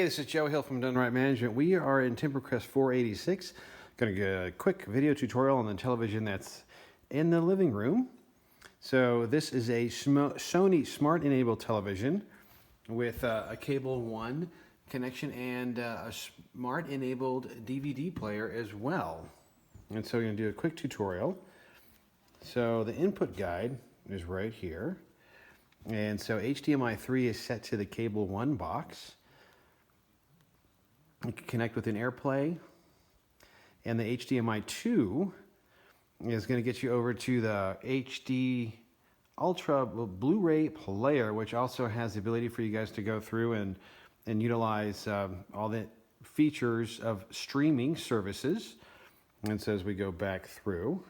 Hey, this is Joe Hill from DoneRight Management. We are in TimberCrest 486. Going to get a quick video tutorial on the television that's in the living room. So this is a Sony Smart Enabled television with a Cable 1 connection and a Smart Enabled DVD player as well. And so we're going to do a quick tutorial. So the input guide is right here. And so HDMI 3 is set to the Cable 1 box. You can connect with an AirPlay, and the HDMI 2 is going to get you over to the HD Ultra Blu-ray player, which also has the ability for you guys to go through and utilize all the features of streaming services. And so as we go back through,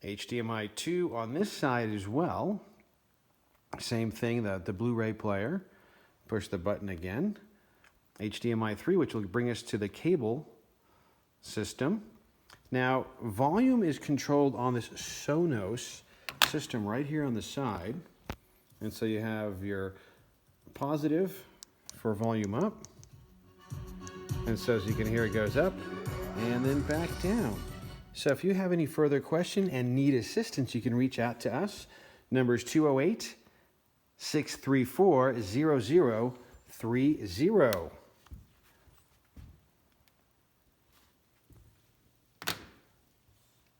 HDMI 2 on this side as well. Same thing, the Blu-ray player. Push the button again. HDMI 3, which will bring us to the cable system. Now, volume is controlled on this Sonos system right here on the side. And so you have your positive for volume up. And so as you can hear, it goes up and then back down. So if you have any further question and need assistance, you can reach out to us. Number is 208-634-0030.